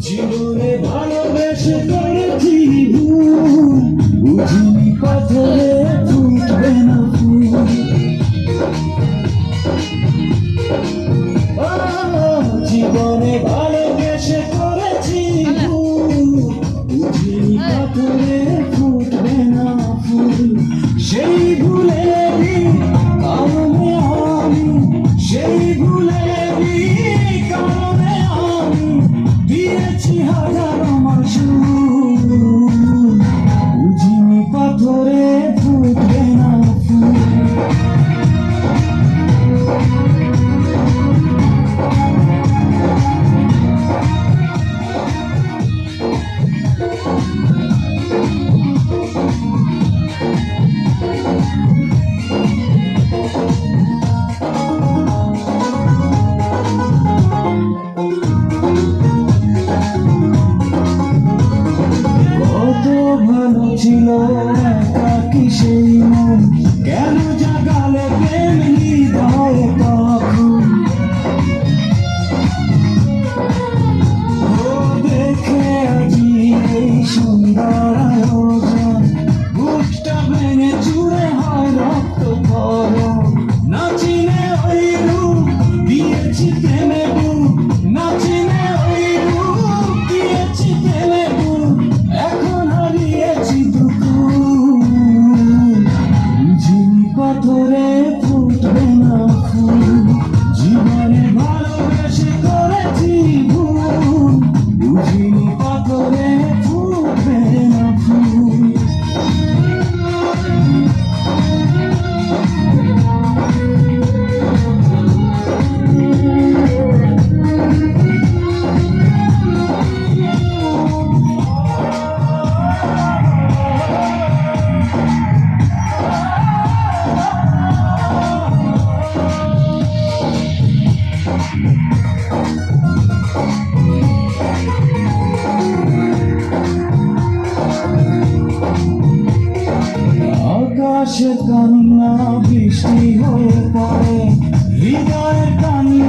জীবনে ভালোবেসে করেছি ভুল, বুঝিনি পাথরে ফুটবে না ফুল। জীবনে ভালোবেসে করেছি ভুল, বুঝিনি পাথরে ফুটবে না ফুল। সেই ভুলেরই কারণে আমি, সেই ভুলেরই কারণে আমি দিয়েছি হাজার আমার সুর, বুঝিনি পাথরে ফুটবে না ফুল। ভালো ছিল একাকী সেই মন, কেন জাগালে প্রেম হৃদয়ে তখন। ও দেখে আজি এই সুন্দর আয়োজন, বুকটা ভেঙে চুরে হয় রক্ত করণ। না চিনে ওই রূপ দিয়েছি প্রেমে বুক, না চিনে ওই রূপ দিয়েছি প্রেমে বুক। এখন হারিয়েছি দুঃখ, বুঝিনি পাথরে ফুটবে না ফুল। জীবনে ভালোবেসে করেছি ভুল, বুঝিনি পাথরে ফুটবে না ফুল। আকাশে কান্না বৃষ্টি হয়ে পড়ে, হৃদয়ের কান্না